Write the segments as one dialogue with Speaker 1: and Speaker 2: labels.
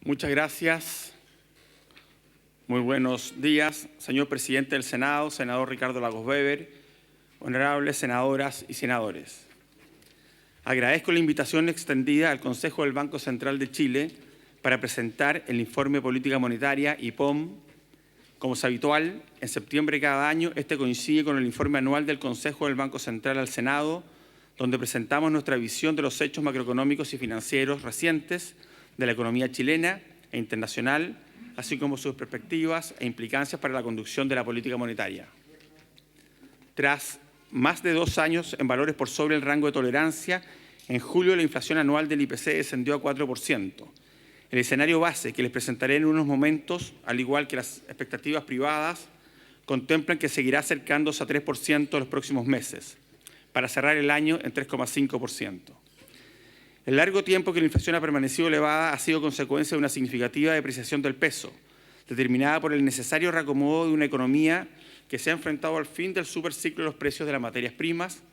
Speaker 1: Muchas gracias. Muy buenos días, señor presidente del Senado, senador Ricardo Lagos Weber, honorables senadoras y senadores. Agradezco la invitación extendida al Consejo del Banco Central de Chile para presentar el informe de política monetaria IPOM. Como es habitual, en septiembre de cada año, este coincide con el informe anual del Consejo del Banco Central al Senado, donde presentamos nuestra visión de los hechos macroeconómicos y financieros recientes de la economía chilena e internacional, así como sus perspectivas e implicancias para la conducción de la política monetaria. Tras más de 2 años en valores por sobre el rango de tolerancia, en julio la inflación anual del IPC descendió a 4%. El escenario base que les presentaré en unos momentos, al igual que las expectativas privadas, contemplan que seguirá acercándose a 3% en los próximos meses, para cerrar el año en 3,5%. El largo tiempo que la inflación ha permanecido elevada ha sido consecuencia de una significativa depreciación del peso, determinada por el necesario reacomodo de una economía que se ha enfrentado al fin del superciclo de los precios de las materias primas,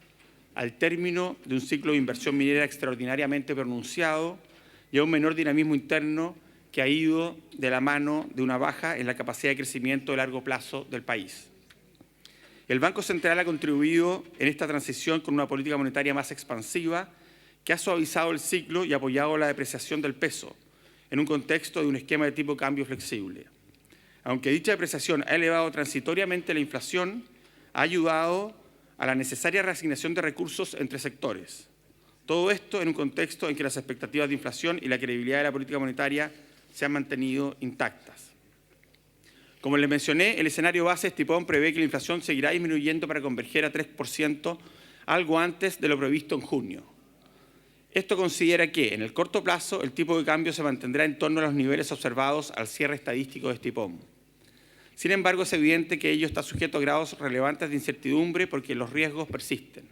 Speaker 1: al término de un ciclo de inversión minera extraordinariamente pronunciado y a un menor dinamismo interno que ha ido de la mano de una baja en la capacidad de crecimiento de largo plazo del país. El Banco Central ha contribuido en esta transición con una política monetaria más expansiva que ha suavizado el ciclo y apoyado la depreciación del peso en un contexto de un esquema de tipo de cambio flexible. Aunque dicha depreciación ha elevado transitoriamente la inflación, ha ayudado a la necesaria reasignación de recursos entre sectores. Todo esto en un contexto en que las expectativas de inflación y la credibilidad de la política monetaria se han mantenido intactas. Como les mencioné, el escenario base IPOM prevé que la inflación seguirá disminuyendo para converger a 3%, algo antes de lo previsto en junio. Esto considera que, en el corto plazo, el tipo de cambio se mantendrá en torno a los niveles observados al cierre estadístico de IPOM. Sin embargo, es evidente que ello está sujeto a grados relevantes de incertidumbre porque los riesgos persisten.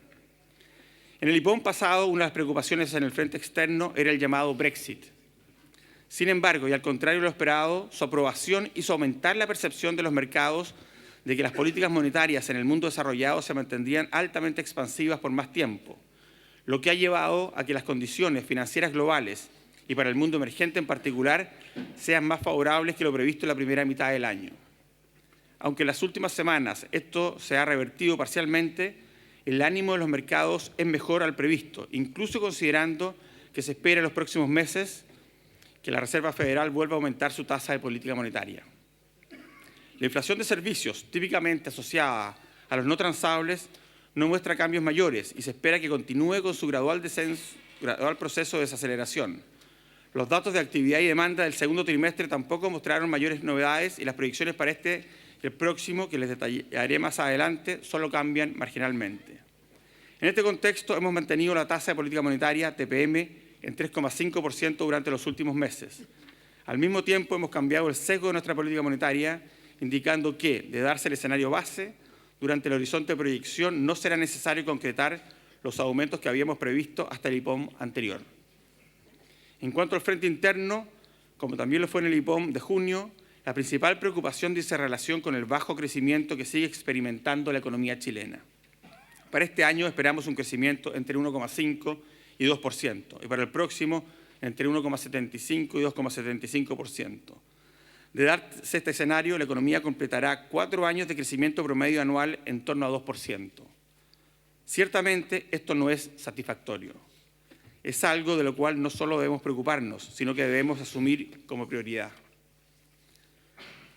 Speaker 1: En el IPOM pasado, una de las preocupaciones en el frente externo era el llamado Brexit. Sin embargo, y al contrario de lo esperado, su aprobación hizo aumentar la percepción de los mercados de que las políticas monetarias en el mundo desarrollado se mantendrían altamente expansivas por más tiempo, lo que ha llevado a que las condiciones financieras globales y para el mundo emergente en particular sean más favorables que lo previsto en la primera mitad del año. Aunque en las últimas semanas esto se ha revertido parcialmente, el ánimo de los mercados es mejor al previsto, incluso considerando que se espera en los próximos meses que la Reserva Federal vuelva a aumentar su tasa de política monetaria. La inflación de servicios, típicamente asociada a los no transables, no muestra cambios mayores y se espera que continúe con su gradual proceso de desaceleración. Los datos de actividad y demanda del segundo trimestre tampoco mostraron mayores novedades y las proyecciones para este y el próximo, que les detallaré más adelante, solo cambian marginalmente. En este contexto, hemos mantenido la tasa de política monetaria, TPM, en 3,5% durante los últimos meses. Al mismo tiempo, hemos cambiado el sesgo de nuestra política monetaria, indicando que, de darse el escenario base, durante el horizonte de proyección no será necesario concretar los aumentos que habíamos previsto hasta el IPOM anterior. En cuanto al frente interno, como también lo fue en el IPOM de junio, la principal preocupación dice relación con el bajo crecimiento que sigue experimentando la economía chilena. Para este año esperamos un crecimiento entre 1,5% y 2%, y para el próximo entre 1,75% y 2,75%. De darse este escenario, la economía completará 4 años de crecimiento promedio anual en torno a 2%. Ciertamente, esto no es satisfactorio. Es algo de lo cual no solo debemos preocuparnos, sino que debemos asumir como prioridad.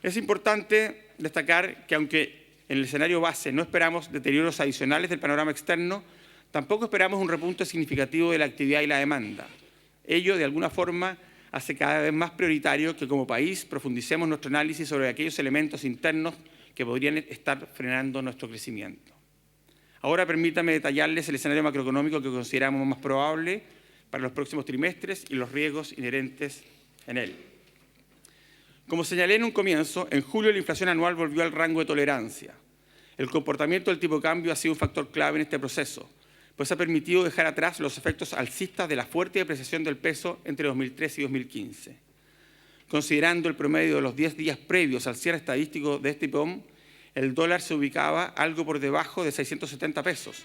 Speaker 1: Es importante destacar que, aunque en el escenario base no esperamos deterioros adicionales del panorama externo, tampoco esperamos un repunte significativo de la actividad y la demanda. Ello, de alguna forma, hace cada vez más prioritario que como país profundicemos nuestro análisis sobre aquellos elementos internos que podrían estar frenando nuestro crecimiento. Ahora permítanme detallarles el escenario macroeconómico que consideramos más probable para los próximos trimestres y los riesgos inherentes en él. Como señalé en un comienzo, en julio la inflación anual volvió al rango de tolerancia. El comportamiento del tipo de cambio ha sido un factor clave en este proceso, pues ha permitido dejar atrás los efectos alcistas de la fuerte depreciación del peso entre 2013 y 2015. Considerando el promedio de los 10 días previos al cierre estadístico de este IPOM, el dólar se ubicaba algo por debajo de 670 pesos,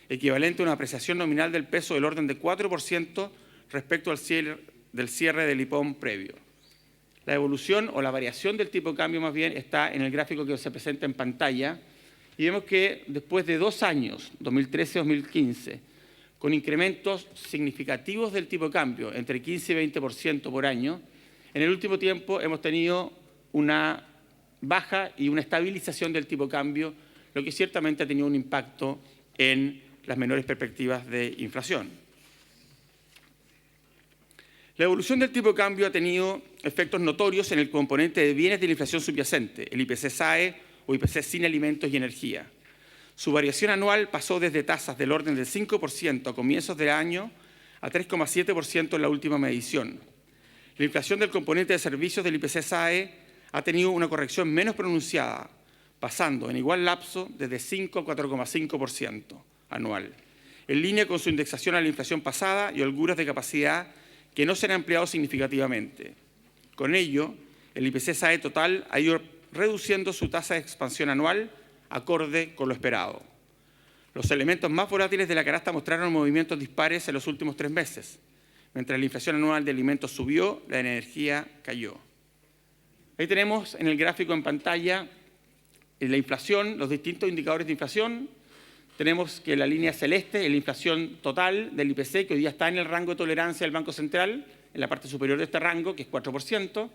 Speaker 1: equivalente a una apreciación nominal del peso del orden de 4% respecto al cierre del IPOM previo. La evolución o la variación del tipo de cambio más bien está en el gráfico que se presenta en pantalla y vemos que después de 2 años, 2013-2015, con incrementos significativos del tipo de cambio, entre 15 y 20% por año, en el último tiempo hemos tenido una baja y una estabilización del tipo de cambio, lo que ciertamente ha tenido un impacto en las menores perspectivas de inflación. La evolución del tipo de cambio ha tenido efectos notorios en el componente de bienes de la inflación subyacente, el IPC-SAE o IPC sin alimentos y energía. Su variación anual pasó desde tasas del orden del 5% a comienzos del año a 3,7% en la última medición. La inflación del componente de servicios del IPC-SAE ha tenido una corrección menos pronunciada, pasando en igual lapso desde 5 a 4,5% anual, en línea con su indexación a la inflación pasada y holguras de capacidad que no se han ampliado significativamente. Con ello, el IPC-SAE total ha ido reduciendo su tasa de expansión anual acorde con lo esperado. Los elementos más volátiles de la canasta mostraron movimientos dispares en los últimos 3 meses. Mientras la inflación anual de alimentos subió, la de energía cayó. Ahí tenemos en el gráfico en pantalla la inflación, los distintos indicadores de inflación. Tenemos que la línea celeste es la inflación total del IPC, que hoy día está en el rango de tolerancia del Banco Central, en la parte superior de este rango, que es 4%.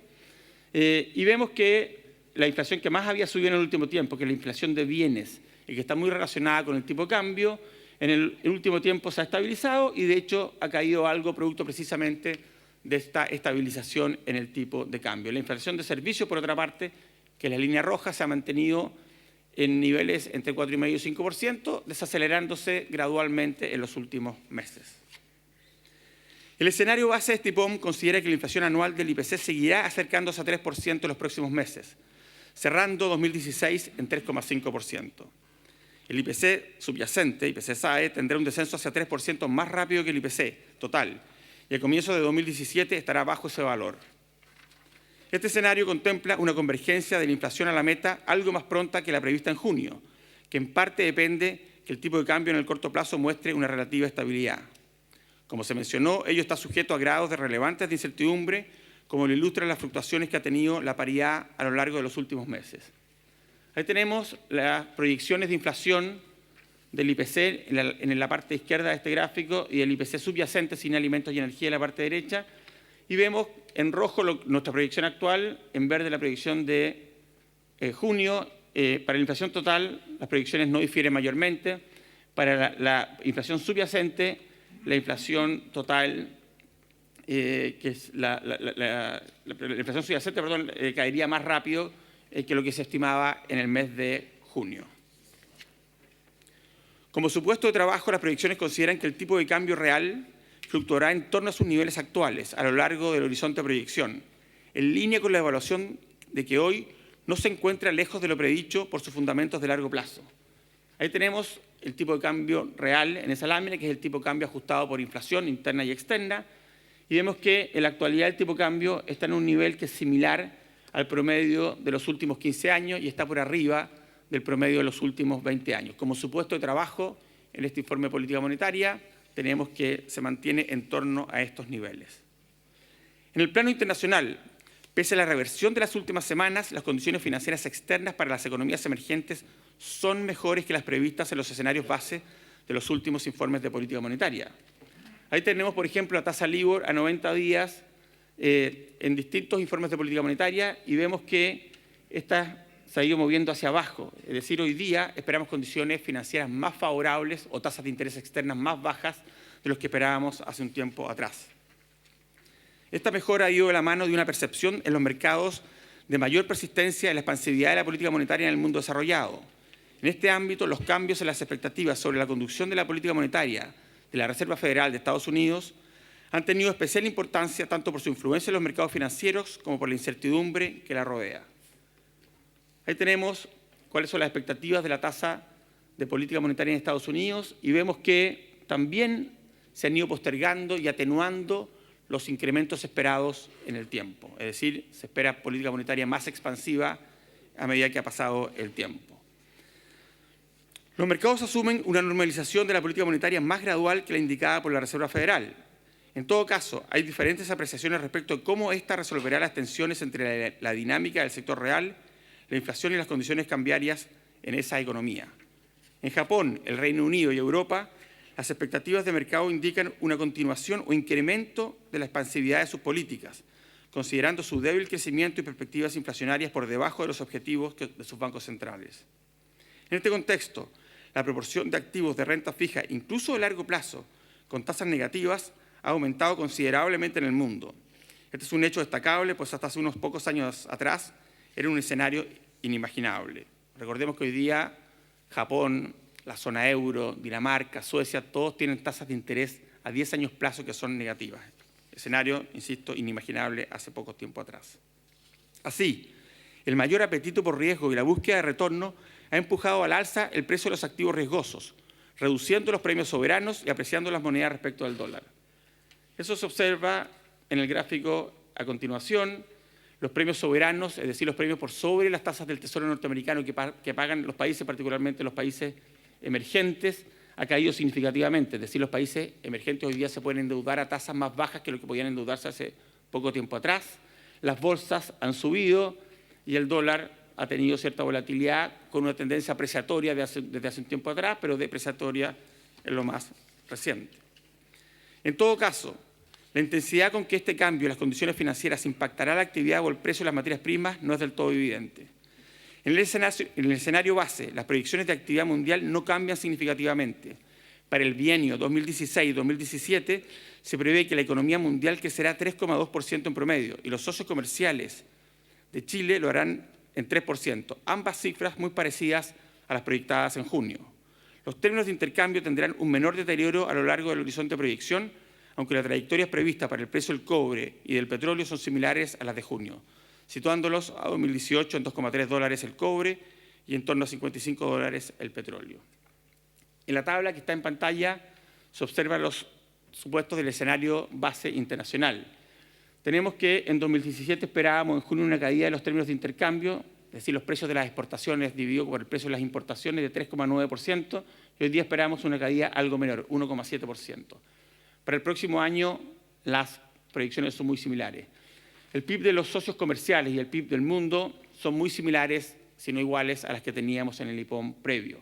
Speaker 1: Y vemos que la inflación que más había subido en el último tiempo, que es la inflación de bienes, y que está muy relacionada con el tipo de cambio, en el último tiempo se ha estabilizado y de hecho ha caído algo producto precisamente de esta estabilización en el tipo de cambio. La inflación de servicios, por otra parte, que es la línea roja, se ha mantenido en niveles entre 4,5% y 5%, desacelerándose gradualmente en los últimos meses. El escenario base de Stipom considera que la inflación anual del IPC seguirá acercándose a 3% en los próximos meses, cerrando 2016 en 3,5%. El IPC subyacente, IPC-SAE, tendrá un descenso hacia 3% más rápido que el IPC total, y a comienzos de 2017 estará bajo ese valor. Este escenario contempla una convergencia de la inflación a la meta algo más pronta que la prevista en junio, que en parte depende que el tipo de cambio en el corto plazo muestre una relativa estabilidad. Como se mencionó, ello está sujeto a grados de relevantes de incertidumbre, como lo ilustran las fluctuaciones que ha tenido la paridad a lo largo de los últimos meses. Ahí tenemos las proyecciones de inflación del IPC en la parte izquierda de este gráfico y el IPC subyacente sin alimentos y energía en la parte derecha. Y vemos en rojo nuestra proyección actual, en verde la proyección de junio. Para la inflación total, las proyecciones no difieren mayormente. Para la inflación subyacente, la inflación total, que es la inflación subyacente, caería más rápido que lo que se estimaba en el mes de junio. Como supuesto de trabajo, las proyecciones consideran que el tipo de cambio real fluctuará en torno a sus niveles actuales a lo largo del horizonte de proyección, en línea con la evaluación de que hoy no se encuentra lejos de lo predicho por sus fundamentos de largo plazo. Ahí tenemos el tipo de cambio real en esa lámina, que es el tipo de cambio ajustado por inflación interna y externa, y vemos que en la actualidad el tipo de cambio está en un nivel que es similar al promedio de los últimos 15 años y está por arriba del promedio de los últimos 20 años. Como supuesto de trabajo en este informe de política monetaria, tenemos que se mantiene en torno a estos niveles. En el plano internacional, pese a la reversión de las últimas semanas, las condiciones financieras externas para las economías emergentes son mejores que las previstas en los escenarios base de los últimos informes de política monetaria. Ahí tenemos, por ejemplo, la tasa LIBOR a 90 días en distintos informes de política monetaria y vemos que esta se ha ido moviendo hacia abajo. Es decir, hoy día esperamos condiciones financieras más favorables o tasas de interés externas más bajas de los que esperábamos hace un tiempo atrás. Esta mejora ha ido de la mano de una percepción en los mercados de mayor persistencia en la expansividad de la política monetaria en el mundo desarrollado. En este ámbito, los cambios en las expectativas sobre la conducción de la política monetaria de la Reserva Federal de Estados Unidos han tenido especial importancia tanto por su influencia en los mercados financieros como por la incertidumbre que la rodea. Ahí tenemos cuáles son las expectativas de la tasa de política monetaria en Estados Unidos y vemos que también se han ido postergando y atenuando los incrementos esperados en el tiempo. Es decir, se espera política monetaria más expansiva a medida que ha pasado el tiempo. Los mercados asumen una normalización de la política monetaria más gradual que la indicada por la Reserva Federal. En todo caso, hay diferentes apreciaciones respecto de cómo ésta resolverá las tensiones entre la dinámica del sector real, la inflación y las condiciones cambiarias en esa economía. En Japón, el Reino Unido y Europa, las expectativas de mercado indican una continuación o incremento de la expansividad de sus políticas, considerando su débil crecimiento y perspectivas inflacionarias por debajo de los objetivos de sus bancos centrales. En este contexto, la proporción de activos de renta fija, incluso de largo plazo, con tasas negativas, ha aumentado considerablemente en el mundo. Este es un hecho destacable, pues hasta hace unos pocos años atrás era un escenario inimaginable. Recordemos que hoy día Japón, la zona euro, Dinamarca, Suecia, todos tienen tasas de interés a 10 años plazo que son negativas. Escenario, insisto, inimaginable hace poco tiempo atrás. Así, el mayor apetito por riesgo y la búsqueda de retorno ha empujado al alza el precio de los activos riesgosos, reduciendo los premios soberanos y apreciando las monedas respecto al dólar. Eso se observa en el gráfico a continuación. Los premios soberanos, es decir, los premios por sobre las tasas del Tesoro norteamericano que pagan los países, particularmente los países emergentes, ha caído significativamente. Es decir, los países emergentes hoy día se pueden endeudar a tasas más bajas que lo que podían endeudarse hace poco tiempo atrás. Las bolsas han subido y el dólar ha tenido cierta volatilidad con una tendencia apreciatoria desde hace un tiempo atrás, pero depreciatoria en lo más reciente. En todo caso, la intensidad con que este cambio en las condiciones financieras impactará la actividad o el precio de las materias primas no es del todo evidente. En el escenario base, las proyecciones de actividad mundial no cambian significativamente. Para el bienio 2016-2017 se prevé que la economía mundial crecerá 3,2% en promedio y los socios comerciales de Chile lo harán en 3%, ambas cifras muy parecidas a las proyectadas en junio. Los términos de intercambio tendrán un menor deterioro a lo largo del horizonte de proyección, aunque las trayectorias previstas para el precio del cobre y del petróleo son similares a las de junio, situándolos a 2018 en $2,3 el cobre y en torno a $55 el petróleo. En la tabla que está en pantalla se observan los supuestos del escenario base internacional. Tenemos que en 2017 esperábamos en junio una caída de los términos de intercambio, es decir, los precios de las exportaciones dividido por el precio de las importaciones de 3,9%, y hoy día esperamos una caída algo menor, 1,7%. Para el próximo año las proyecciones son muy similares. El PIB de los socios comerciales y el PIB del mundo son muy similares, si no iguales, a las que teníamos en el IPOM previo.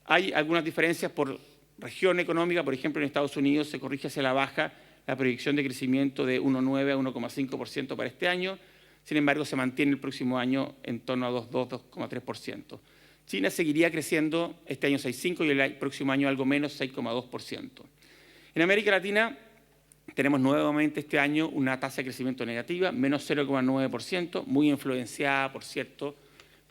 Speaker 1: Hay algunas diferencias por región económica, por ejemplo, en Estados Unidos se corrige hacia la baja la proyección de crecimiento de 1,9 a 1,5% para este año, sin embargo, se mantiene el próximo año en torno a 2,3%. China seguiría creciendo este año 6,5% y el próximo año algo menos, 6,2%. En América Latina tenemos nuevamente este año una tasa de crecimiento negativa, menos 0,9%, muy influenciada, por cierto,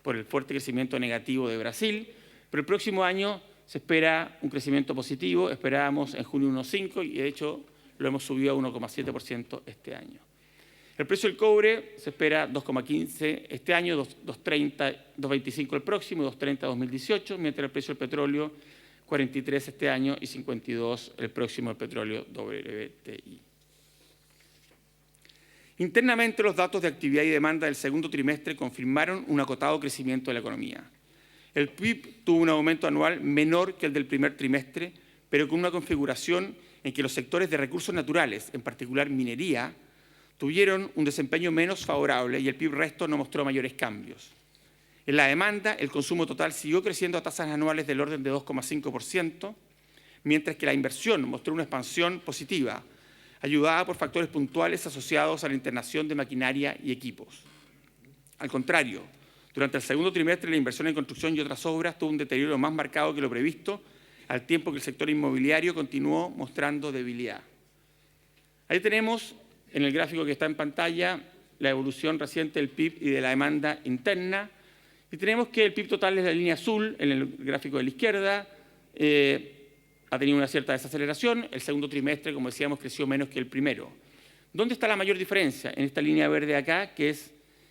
Speaker 1: por el fuerte crecimiento negativo de Brasil, pero el próximo año se espera un crecimiento positivo, esperábamos en junio 1,5% y de hecho lo hemos subido a 1,7% este año. El precio del cobre se espera 2,15 este año, 2,30, 2,25 el próximo, 2,30 2018, mientras el precio del petróleo 43 este año y 52 el próximo el petróleo WTI. Internamente, los datos de actividad y demanda del segundo trimestre confirmaron un acotado crecimiento de la economía. El PIB tuvo un aumento anual menor que el del primer trimestre, pero con una configuración en que los sectores de recursos naturales, en particular minería, tuvieron un desempeño menos favorable y el PIB resto no mostró mayores cambios. En la demanda, el consumo total siguió creciendo a tasas anuales del orden de 2,5%, mientras que la inversión mostró una expansión positiva, ayudada por factores puntuales asociados a la internación de maquinaria y equipos. Al contrario, durante el segundo trimestre, la inversión en construcción y otras obras tuvo un deterioro más marcado que lo previsto, al tiempo que el sector inmobiliario continuó mostrando debilidad. Ahí tenemos, en el gráfico que está en pantalla, la evolución reciente del PIB y de la demanda interna. Y tenemos que el PIB total es la línea azul, en el gráfico de la izquierda, ha tenido una cierta desaceleración. El segundo trimestre, como decíamos, creció menos que el primero. ¿Dónde está la mayor diferencia? En esta línea verde acá, que es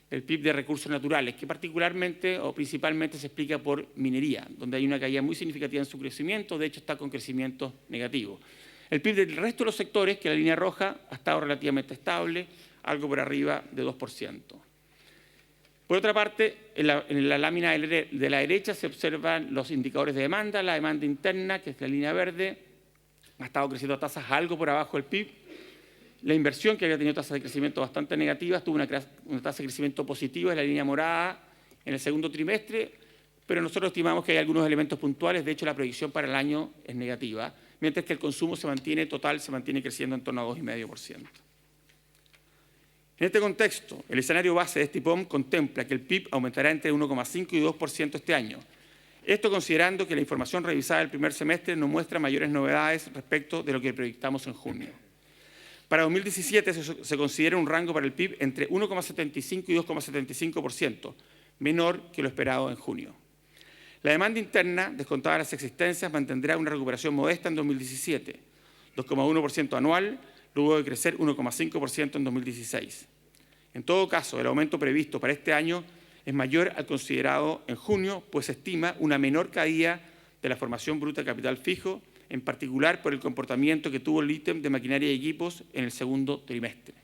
Speaker 1: el PIB de recursos naturales, que particularmente o principalmente se explica por minería, donde hay una caída muy significativa en su crecimiento, de hecho está con crecimiento negativo. El PIB del resto de los sectores, que es la línea roja, ha estado relativamente estable, algo por arriba de 2%. Por otra parte, en la lámina de la derecha se observan los indicadores de demanda. La demanda interna, que es la línea verde, ha estado creciendo a tasas algo por abajo del PIB, La inversión, que había tenido tasas de crecimiento bastante negativas, tuvo una tasa de crecimiento positiva en la línea morada en el segundo trimestre, pero nosotros estimamos que hay algunos elementos puntuales. De hecho, la proyección para el año es negativa, mientras que el consumo se mantiene creciendo en torno a 2,5%. En este contexto, el escenario base de este IPOM contempla que el PIB aumentará entre 1,5 y 2% este año. Esto considerando que la información revisada del primer semestre no muestra mayores novedades respecto de lo que proyectamos en junio. Para 2017 se considera un rango para el PIB entre 1,75 y 2,75%, menor que lo esperado en junio. La demanda interna, descontada las existencias, mantendrá una recuperación modesta en 2017, 2,1% anual, luego de crecer 1,5% en 2016. En todo caso, el aumento previsto para este año es mayor al considerado en junio, pues se estima una menor caída de la formación bruta de capital fijo, en particular por el comportamiento que tuvo el ítem de maquinaria y equipos en el segundo trimestre.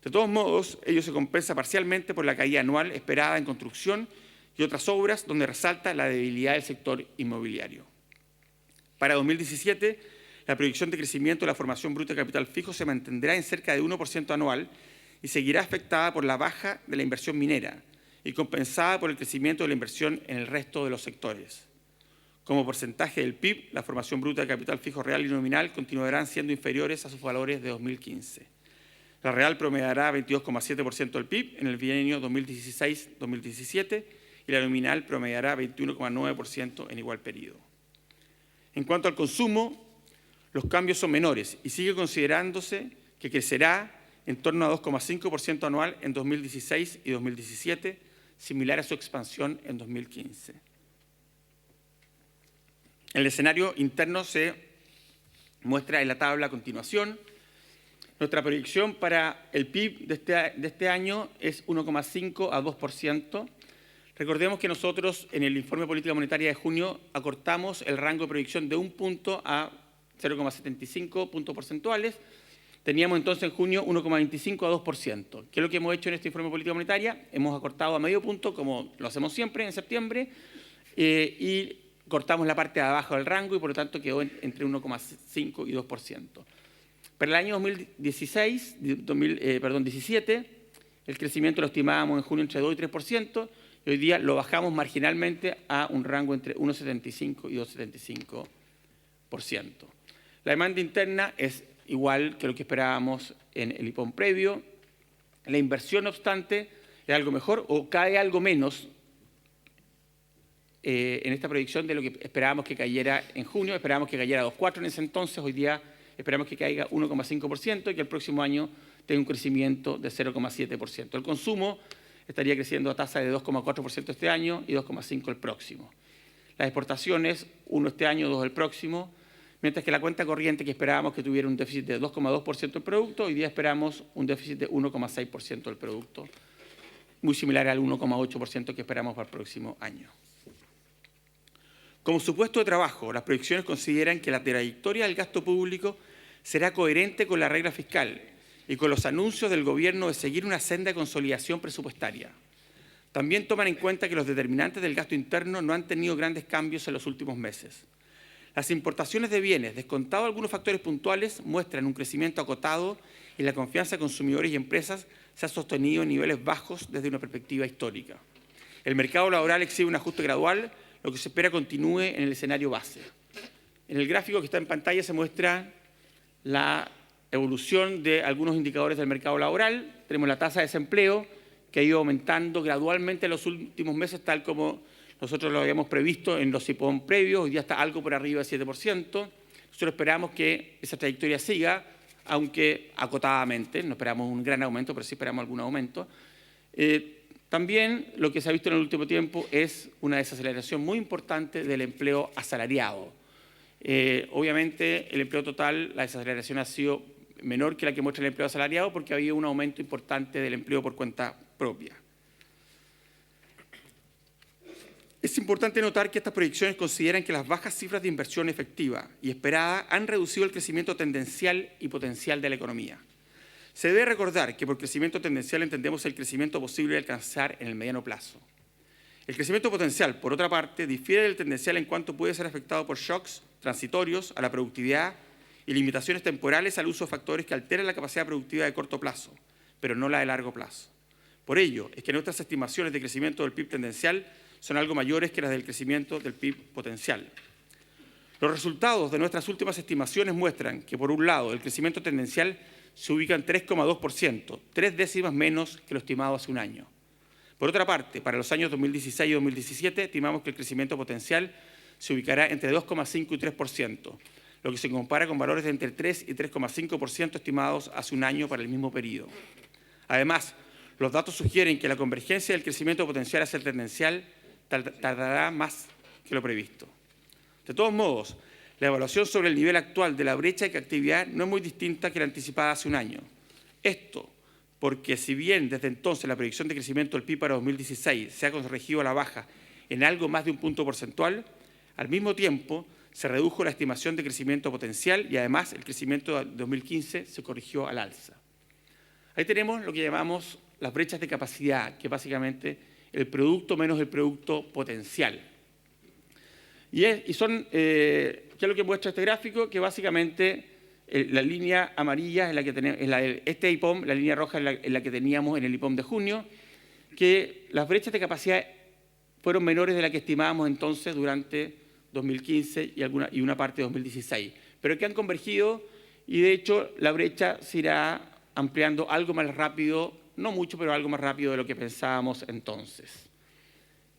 Speaker 1: De todos modos, ello se compensa parcialmente por la caída anual esperada en construcción y otras obras, donde resalta la debilidad del sector inmobiliario. Para 2017, la proyección de crecimiento de la formación bruta de capital fijo se mantendrá en cerca de 1% anual y seguirá afectada por la baja de la inversión minera y compensada por el crecimiento de la inversión en el resto de los sectores. Como porcentaje del PIB, la formación bruta de capital fijo real y nominal continuarán siendo inferiores a sus valores de 2015. La real promediará 22,7% del PIB en el bienio 2016-2017 y la nominal promediará 21,9% en igual periodo. En cuanto al consumo, los cambios son menores y sigue considerándose que crecerá en torno a 2,5% anual en 2016 y 2017, similar a su expansión en 2015. El escenario interno se muestra en la tabla a continuación. Nuestra proyección para el PIB de este año es 1,5 a 2%. Recordemos que nosotros en el informe de política monetaria de junio acortamos el rango de proyección de 1 punto a 0,75 puntos porcentuales. Teníamos entonces en junio 1,25 a 2%. ¿Qué es lo que hemos hecho en este informe de política monetaria? Hemos acortado a medio punto, como lo hacemos siempre en septiembre, y cortamos la parte de abajo del rango y por lo tanto quedó entre 1,5 y 2%. Para el año 2017, el crecimiento lo estimábamos en junio entre 2 y 3%, y hoy día lo bajamos marginalmente a un rango entre 1,75 y 2,75%. La demanda interna es igual que lo que esperábamos en el IPOM previo. La inversión, no obstante, es algo mejor o cae algo menos en esta proyección de lo que esperábamos que cayera en junio. Esperábamos que cayera 2,4 en ese entonces, hoy día esperamos que caiga 1,5% y que el próximo año tenga un crecimiento de 0,7%. El consumo estaría creciendo a tasa de 2,4% este año y 2,5% el próximo. Las exportaciones, 1 este año, 2 el próximo, mientras que la cuenta corriente, que esperábamos que tuviera un déficit de 2,2% del producto, hoy día esperamos un déficit de 1,6% del producto, muy similar al 1,8% que esperamos para el próximo año. Como supuesto de trabajo, las proyecciones consideran que la trayectoria del gasto público será coherente con la regla fiscal y con los anuncios del Gobierno de seguir una senda de consolidación presupuestaria. También toman en cuenta que los determinantes del gasto interno no han tenido grandes cambios en los últimos meses. Las importaciones de bienes, descontados algunos factores puntuales, muestran un crecimiento acotado y la confianza de consumidores y empresas se ha sostenido en niveles bajos desde una perspectiva histórica. El mercado laboral exhibe un ajuste gradual, lo que se espera continúe en el escenario base. En el gráfico que está en pantalla se muestra la evolución de algunos indicadores del mercado laboral. Tenemos la tasa de desempleo, que ha ido aumentando gradualmente en los últimos meses, tal como nosotros lo habíamos previsto en los IPOM previos. Hoy día está algo por arriba del 7%. Nosotros esperamos que esa trayectoria siga, aunque acotadamente. No esperamos un gran aumento, pero sí esperamos algún aumento. También lo que se ha visto en el último tiempo es una desaceleración muy importante del empleo asalariado. Obviamente, el empleo total, la desaceleración ha sido menor que la que muestra el empleo asalariado porque ha habido un aumento importante del empleo por cuenta propia. Es importante notar que estas proyecciones consideran que las bajas cifras de inversión efectiva y esperada han reducido el crecimiento tendencial y potencial de la economía. Se debe recordar que por crecimiento tendencial entendemos el crecimiento posible de alcanzar en el mediano plazo. El crecimiento potencial, por otra parte, difiere del tendencial en cuanto puede ser afectado por shocks transitorios a la productividad y limitaciones temporales al uso de factores que alteran la capacidad productiva de corto plazo, pero no la de largo plazo. Por ello, es que nuestras estimaciones de crecimiento del PIB tendencial son algo mayores que las del crecimiento del PIB potencial. Los resultados de nuestras últimas estimaciones muestran que, por un lado, el crecimiento tendencial se ubica en 3,2%, 3 décimas menos que lo estimado hace un año. Por otra parte, para los años 2016 y 2017, estimamos que el crecimiento potencial se ubicará entre 2,5 y 3%, lo que se compara con valores de entre 3 y 3,5% estimados hace un año para el mismo periodo. Además, los datos sugieren que la convergencia del crecimiento potencial hacia el tendencial tardará más que lo previsto. De todos modos, la evaluación sobre el nivel actual de la brecha de actividad no es muy distinta que la anticipada hace un año. Esto porque, si bien desde entonces la predicción de crecimiento del PIB para 2016 se ha corregido a la baja en algo más de un punto porcentual, al mismo tiempo se redujo la estimación de crecimiento potencial y además el crecimiento de 2015 se corrigió al alza. Ahí tenemos lo que llamamos las brechas de capacidad, que básicamente el producto menos el producto potencial. ¿Qué es lo que muestra este gráfico? Que básicamente la línea amarilla es la que tenemos, este IPOM, la línea roja es la que teníamos en el IPOM de junio, que las brechas de capacidad fueron menores de las que estimábamos entonces durante 2015 y una parte de 2016, pero que han convergido y de hecho la brecha se irá ampliando algo más rápido, no mucho, pero algo más rápido de lo que pensábamos entonces.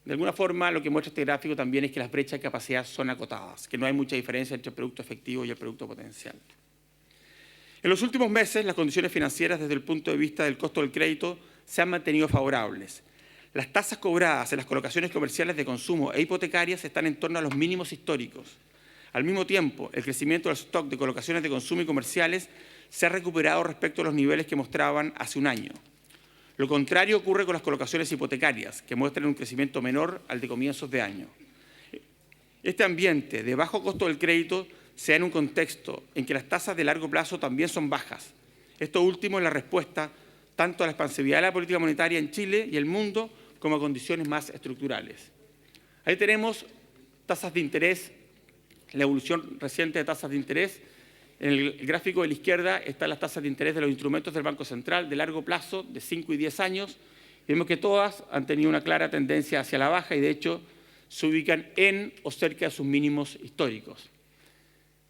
Speaker 1: De alguna forma, lo que muestra este gráfico también es que las brechas de capacidad son acotadas, que no hay mucha diferencia entre el producto efectivo y el producto potencial. En los últimos meses, las condiciones financieras desde el punto de vista del costo del crédito se han mantenido favorables. Las tasas cobradas en las colocaciones comerciales de consumo e hipotecarias están en torno a los mínimos históricos. Al mismo tiempo, el crecimiento del stock de colocaciones de consumo y comerciales se ha recuperado respecto a los niveles que mostraban hace un año. Lo contrario ocurre con las colocaciones hipotecarias, que muestran un crecimiento menor al de comienzos de año. Este ambiente de bajo costo del crédito se da en un contexto en que las tasas de largo plazo también son bajas. Esto último es la respuesta tanto a la expansividad de la política monetaria en Chile y el mundo como a condiciones más estructurales. Ahí tenemos tasas de interés, la evolución reciente de tasas de interés. En el gráfico de la izquierda están las tasas de interés de los instrumentos del Banco Central de largo plazo, de 5 y 10 años. Y vemos que todas han tenido una clara tendencia hacia la baja y, de hecho, se ubican en o cerca de sus mínimos históricos.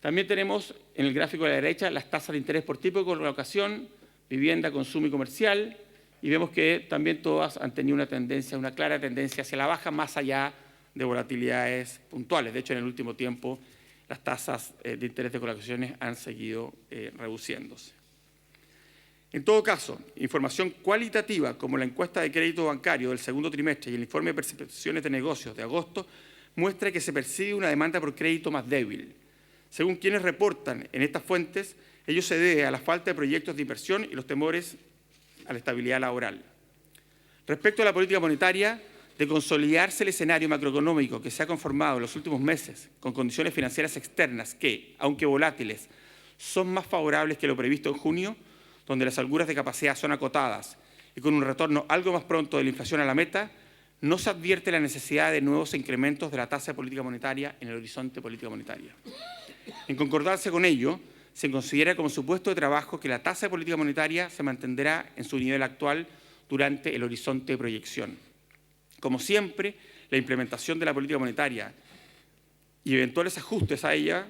Speaker 1: También tenemos en el gráfico de la derecha las tasas de interés por tipo de colocación, vivienda, consumo y comercial. Y vemos que también todas han tenido una clara tendencia hacia la baja, más allá de volatilidades puntuales. De hecho, en el último tiempo, las tasas de interés de colocaciones han seguido reduciéndose. En todo caso, información cualitativa como la encuesta de crédito bancario del segundo trimestre y el informe de percepciones de negocios de agosto muestra que se percibe una demanda por crédito más débil. Según quienes reportan en estas fuentes, ello se debe a la falta de proyectos de inversión y los temores a la estabilidad laboral. Respecto a la política monetaria, de consolidarse el escenario macroeconómico que se ha conformado en los últimos meses con condiciones financieras externas que, aunque volátiles, son más favorables que lo previsto en junio, donde las holguras de capacidad son acotadas y con un retorno algo más pronto de la inflación a la meta, no se advierte la necesidad de nuevos incrementos de la tasa de política monetaria en el horizonte de política monetaria. En concordancia con ello, se considera como supuesto de trabajo que la tasa de política monetaria se mantendrá en su nivel actual durante el horizonte de proyección. Como siempre, la implementación de la política monetaria y eventuales ajustes a ella,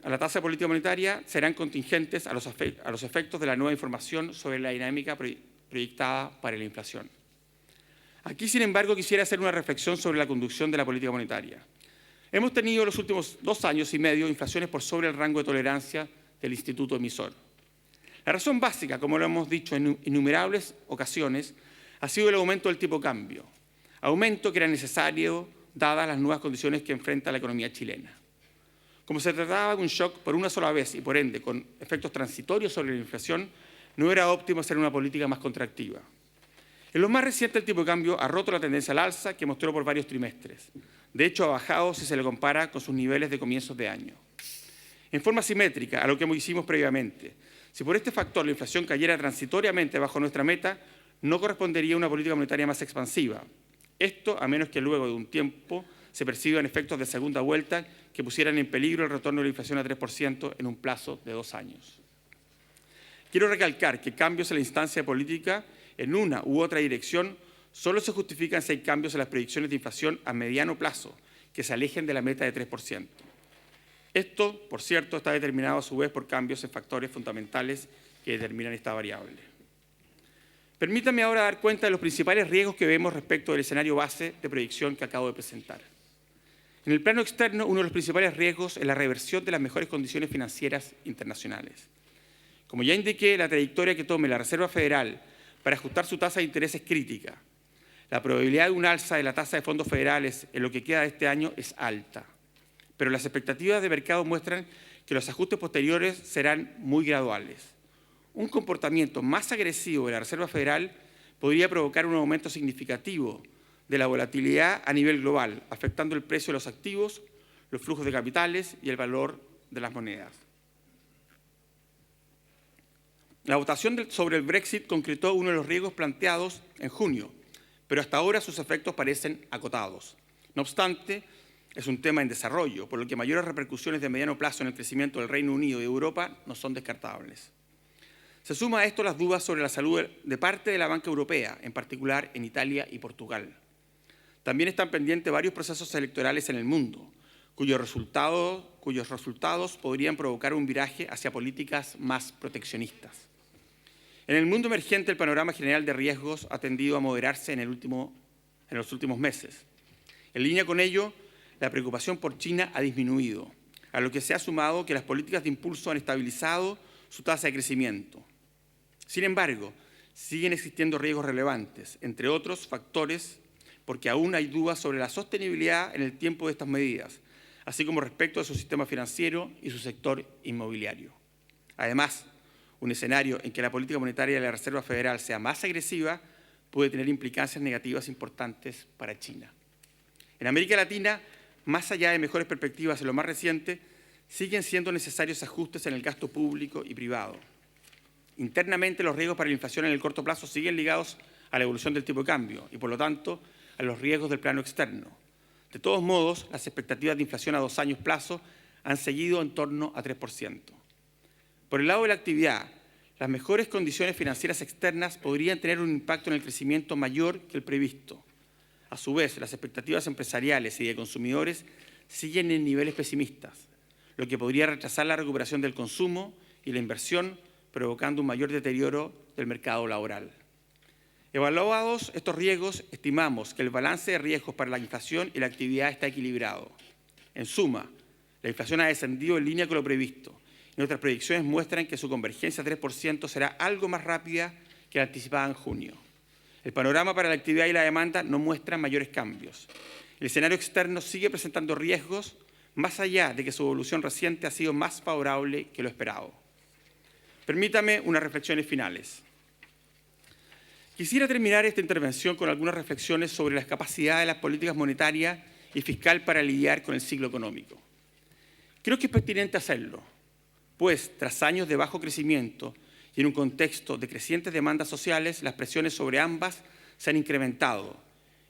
Speaker 1: a la tasa de política monetaria, serán contingentes a los efectos de la nueva información sobre la dinámica proyectada para la inflación. Aquí, sin embargo, quisiera hacer una reflexión sobre la conducción de la política monetaria. Hemos tenido en los últimos 2 años y medio inflaciones por sobre el rango de tolerancia del instituto emisor. La razón básica, como lo hemos dicho en innumerables ocasiones, ha sido el aumento del tipo de cambio, aumento que era necesario dadas las nuevas condiciones que enfrenta la economía chilena. Como se trataba de un shock por una sola vez y por ende con efectos transitorios sobre la inflación, no era óptimo hacer una política más contractiva. En lo más reciente, el tipo de cambio ha roto la tendencia al alza que mostró por varios trimestres. De hecho, ha bajado si se le compara con sus niveles de comienzos de año. En forma simétrica a lo que hicimos previamente, si por este factor la inflación cayera transitoriamente bajo nuestra meta, no correspondería a una política monetaria más expansiva. Esto a menos que luego de un tiempo se perciban efectos de segunda vuelta que pusieran en peligro el retorno de la inflación a 3% en un plazo de 2 años. Quiero recalcar que cambios en la instancia política en una u otra dirección solo se justifican si hay cambios en las predicciones de inflación a mediano plazo que se alejen de la meta de 3%. Esto, por cierto, está determinado a su vez por cambios en factores fundamentales que determinan esta variable. Permítanme ahora dar cuenta de los principales riesgos que vemos respecto del escenario base de proyección que acabo de presentar. En el plano externo, uno de los principales riesgos es la reversión de las mejores condiciones financieras internacionales. Como ya indiqué, la trayectoria que tome la Reserva Federal para ajustar su tasa de interés es crítica. La probabilidad de un alza de la tasa de fondos federales en lo que queda de este año es alta, pero las expectativas de mercado muestran que los ajustes posteriores serán muy graduales. Un comportamiento más agresivo de la Reserva Federal podría provocar un aumento significativo de la volatilidad a nivel global, afectando el precio de los activos, los flujos de capitales y el valor de las monedas. La votación sobre el Brexit concretó uno de los riesgos planteados en junio, pero hasta ahora sus efectos parecen acotados. No obstante, es un tema en desarrollo, por lo que mayores repercusiones de mediano plazo en el crecimiento del Reino Unido y Europa no son descartables. Se suma a esto las dudas sobre la salud de parte de la banca europea, en particular en Italia y Portugal. También están pendientes varios procesos electorales en el mundo, cuyos resultados podrían provocar un viraje hacia políticas más proteccionistas. En el mundo emergente, el panorama general de riesgos ha tendido a moderarse en los últimos meses. En línea con ello, la preocupación por China ha disminuido, a lo que se ha sumado que las políticas de impulso han estabilizado su tasa de crecimiento. Sin embargo, siguen existiendo riesgos relevantes, entre otros factores, porque aún hay dudas sobre la sostenibilidad en el tiempo de estas medidas, así como respecto de su sistema financiero y su sector inmobiliario. Además, un escenario en que la política monetaria de la Reserva Federal sea más agresiva puede tener implicancias negativas importantes para China. En América Latina, más allá de mejores perspectivas en lo más reciente, siguen siendo necesarios ajustes en el gasto público y privado. Internamente, los riesgos para la inflación en el corto plazo siguen ligados a la evolución del tipo de cambio y, por lo tanto, a los riesgos del plano externo. De todos modos, las expectativas de inflación a 2 años plazo han seguido en torno a 3%. Por el lado de la actividad, las mejores condiciones financieras externas podrían tener un impacto en el crecimiento mayor que el previsto. A su vez, las expectativas empresariales y de consumidores siguen en niveles pesimistas, lo que podría retrasar la recuperación del consumo y la inversión, provocando un mayor deterioro del mercado laboral. Evaluados estos riesgos, estimamos que el balance de riesgos para la inflación y la actividad está equilibrado. En suma, la inflación ha descendido en línea con lo previsto y nuestras proyecciones muestran que su convergencia a 3% será algo más rápida que la anticipada en junio. El panorama para la actividad y la demanda no muestra mayores cambios. El escenario externo sigue presentando riesgos, más allá de que su evolución reciente ha sido más favorable que lo esperado. Permítame unas reflexiones finales. Quisiera terminar esta intervención con algunas reflexiones sobre las capacidades de las políticas monetarias y fiscal para lidiar con el ciclo económico. Creo que es pertinente hacerlo, pues tras años de bajo crecimiento y en un contexto de crecientes demandas sociales, las presiones sobre ambas se han incrementado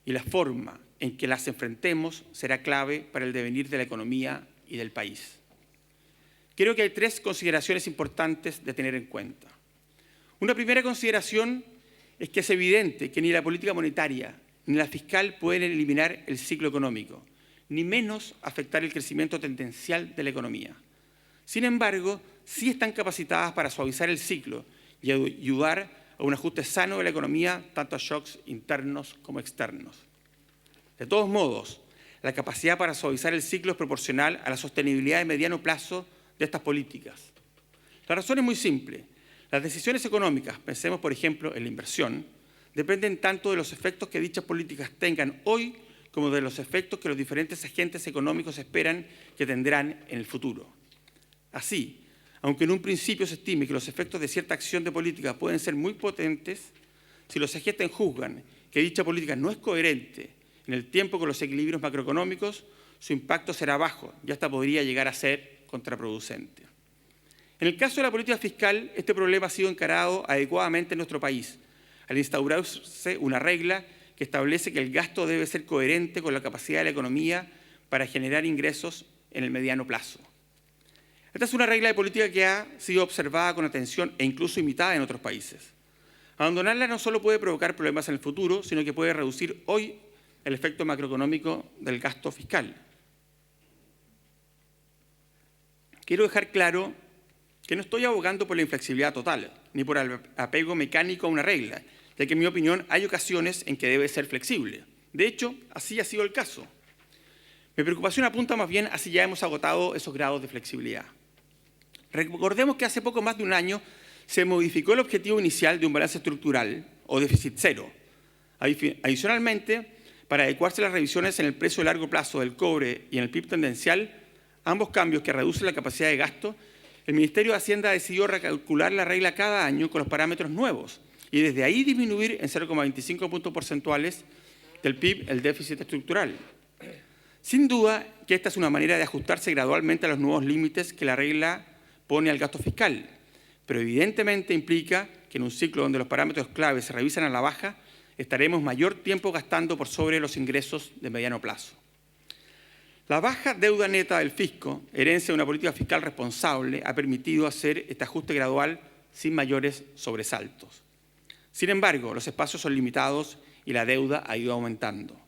Speaker 1: y la forma en que las enfrentemos será clave para el devenir de la economía y del país. Creo que hay 3 consideraciones importantes de tener en cuenta. Una primera consideración es que es evidente que ni la política monetaria ni la fiscal pueden eliminar el ciclo económico, ni menos afectar el crecimiento tendencial de la economía. Sin embargo, sí están capacitadas para suavizar el ciclo y ayudar a un ajuste sano de la economía, tanto a shocks internos como externos. De todos modos, la capacidad para suavizar el ciclo es proporcional a la sostenibilidad de mediano plazo de estas políticas. La razón es muy simple. Las decisiones económicas, pensemos por ejemplo en la inversión, dependen tanto de los efectos que dichas políticas tengan hoy como de los efectos que los diferentes agentes económicos esperan que tendrán en el futuro. Así, aunque en un principio se estime que los efectos de cierta acción de política pueden ser muy potentes, si los agentes juzgan que dicha política no es coherente en el tiempo con los equilibrios macroeconómicos, su impacto será bajo y hasta podría llegar a ser contraproducente. En el caso de la política fiscal, este problema ha sido encarado adecuadamente en nuestro país, al instaurarse una regla que que establece que el gasto debe ser coherente con la capacidad de la economía para generar ingresos en el mediano plazo. Esta es una regla de política que ha sido observada con atención e incluso imitada en otros países. Abandonarla no solo puede provocar problemas en el futuro, sino que puede reducir hoy el efecto macroeconómico del gasto fiscal. Quiero dejar claro que no estoy abogando por la inflexibilidad total, ni por el apego mecánico a una regla, ya que en mi opinión hay ocasiones en que debe ser flexible. De hecho, así ha sido el caso. Mi preocupación apunta más bien a si ya hemos agotado esos grados de flexibilidad. Recordemos que hace poco más de un año se modificó el objetivo inicial de un balance estructural o déficit cero. Adicionalmente, para adecuarse a las revisiones en el precio de largo plazo del cobre y en el PIB tendencial, ambos cambios que reducen la capacidad de gasto, el Ministerio de Hacienda decidió recalcular la regla cada año con los parámetros nuevos y desde ahí disminuir en 0,25 puntos porcentuales del PIB el déficit estructural. Sin duda que esta es una manera de ajustarse gradualmente a los nuevos límites que la regla pone al gasto fiscal, pero evidentemente implica que en un ciclo donde los parámetros clave se revisan a la baja, estaremos mayor tiempo gastando por sobre los ingresos de mediano plazo. La baja deuda neta del fisco, herencia de una política fiscal responsable, ha permitido hacer este ajuste gradual sin mayores sobresaltos. Sin embargo, los espacios son limitados y la deuda ha ido aumentando.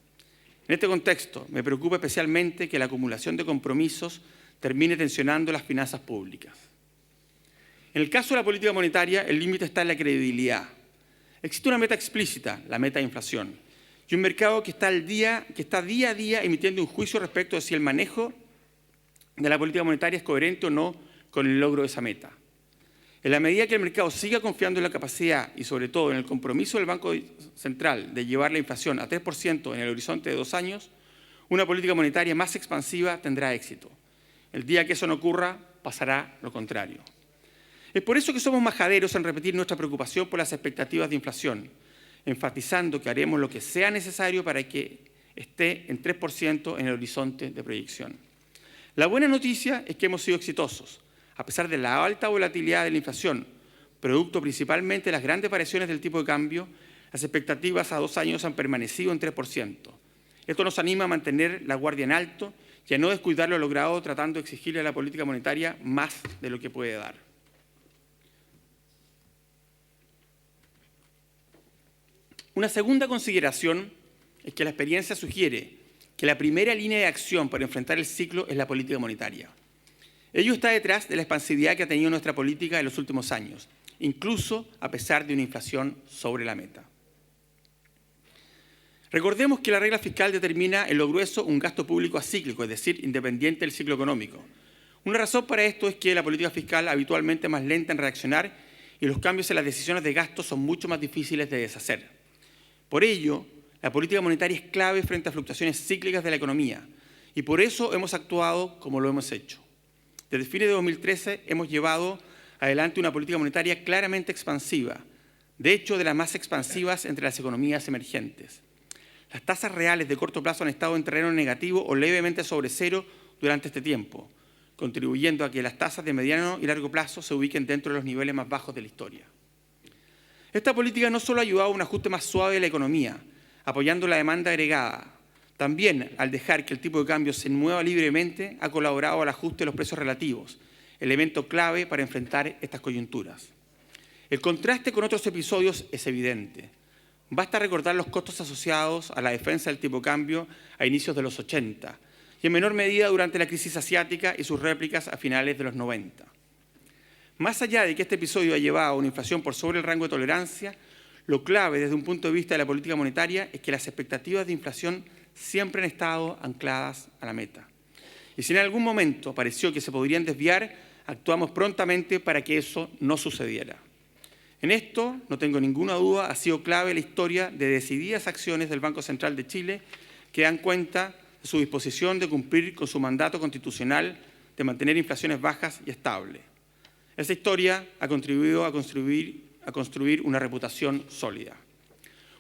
Speaker 1: En este contexto, me preocupa especialmente que la acumulación de compromisos termine tensionando las finanzas públicas. En el caso de la política monetaria, el límite está en la credibilidad. Existe una meta explícita, la meta de inflación, y un mercado que está día a día emitiendo un juicio respecto de si el manejo de la política monetaria es coherente o no con el logro de esa meta. En la medida que el mercado siga confiando en la capacidad y sobre todo en el compromiso del Banco Central de llevar la inflación a 3% en el horizonte de 2 años, una política monetaria más expansiva tendrá éxito. El día que eso no ocurra, pasará lo contrario. Es por eso que somos majaderos en repetir nuestra preocupación por las expectativas de inflación, enfatizando que haremos lo que sea necesario para que esté en 3% en el horizonte de proyección. La buena noticia es que hemos sido exitosos. A pesar de la alta volatilidad de la inflación, producto principalmente de las grandes variaciones del tipo de cambio, las expectativas a 2 años han permanecido en 3%. Esto nos anima a mantener la guardia en alto y a no descuidar lo logrado tratando de exigirle a la política monetaria más de lo que puede dar. Una segunda consideración es que la experiencia sugiere que la primera línea de acción para enfrentar el ciclo es la política monetaria. Ello está detrás de la expansividad que ha tenido nuestra política en los últimos años, incluso a pesar de una inflación sobre la meta. Recordemos que la regla fiscal determina en lo grueso un gasto público acíclico, es decir, independiente del ciclo económico. Una razón para esto es que la política fiscal habitualmente es más lenta en reaccionar y los cambios en las decisiones de gasto son mucho más difíciles de deshacer. Por ello, la política monetaria es clave frente a fluctuaciones cíclicas de la economía y por eso hemos actuado como lo hemos hecho. Desde fines de 2013 hemos llevado adelante una política monetaria claramente expansiva, de hecho de las más expansivas entre las economías emergentes. Las tasas reales de corto plazo han estado en terreno negativo o levemente sobre cero durante este tiempo, contribuyendo a que las tasas de mediano y largo plazo se ubiquen dentro de los niveles más bajos de la historia. Esta política no solo ha ayudado a un ajuste más suave de la economía, apoyando la demanda agregada, también al dejar que el tipo de cambio se mueva libremente ha colaborado al ajuste de los precios relativos, elemento clave para enfrentar estas coyunturas. El contraste con otros episodios es evidente. Basta recordar los costos asociados a la defensa del tipo de cambio a inicios de los 80 y en menor medida durante la crisis asiática y sus réplicas a finales de los 90. Más allá de que este episodio ha llevado a una inflación por sobre el rango de tolerancia, lo clave desde un punto de vista de la política monetaria es que las expectativas de inflación siempre han estado ancladas a la meta. Y si en algún momento pareció que se podrían desviar, actuamos prontamente para que eso no sucediera. En esto, no tengo ninguna duda, ha sido clave la historia de decididas acciones del Banco Central de Chile que dan cuenta de su disposición de cumplir con su mandato constitucional de mantener inflaciones bajas y estables. Esa historia ha contribuido a construir una reputación sólida.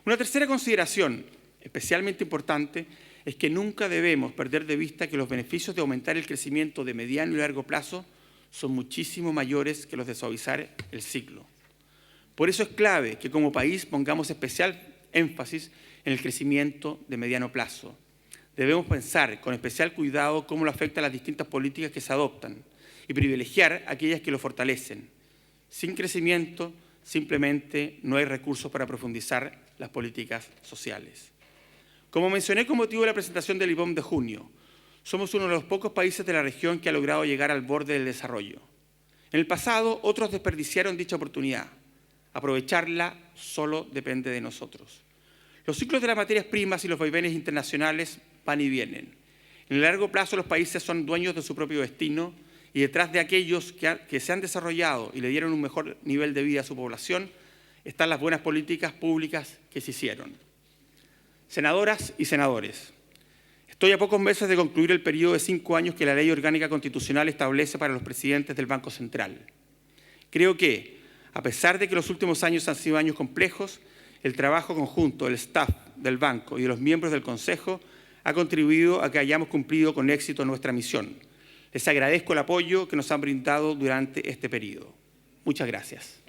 Speaker 1: Una tercera consideración, especialmente importante, es que nunca debemos perder de vista que los beneficios de aumentar el crecimiento de mediano y largo plazo son muchísimo mayores que los de suavizar el ciclo. Por eso es clave que como país pongamos especial énfasis en el crecimiento de mediano plazo. Debemos pensar con especial cuidado cómo lo afectan las distintas políticas que se adoptan y privilegiar aquellas que lo fortalecen. Sin crecimiento, simplemente no hay recursos para profundizar las políticas sociales. Como mencioné con motivo de la presentación del IPOM de junio, somos uno de los pocos países de la región que ha logrado llegar al borde del desarrollo. En el pasado, otros desperdiciaron dicha oportunidad. Aprovecharla solo depende de nosotros. Los ciclos de las materias primas y los vaivenes internacionales van y vienen. En el largo plazo, los países son dueños de su propio destino y detrás de aquellos que se han desarrollado y le dieron un mejor nivel de vida a su población, están las buenas políticas públicas que se hicieron. Senadoras y senadores, estoy a pocos meses de concluir el periodo de 5 años que la Ley Orgánica Constitucional establece para los presidentes del Banco Central. Creo que, a pesar de que los últimos años han sido años complejos, el trabajo conjunto del staff del banco y de los miembros del Consejo ha contribuido a que hayamos cumplido con éxito nuestra misión. Les agradezco el apoyo que nos han brindado durante este periodo. Muchas gracias.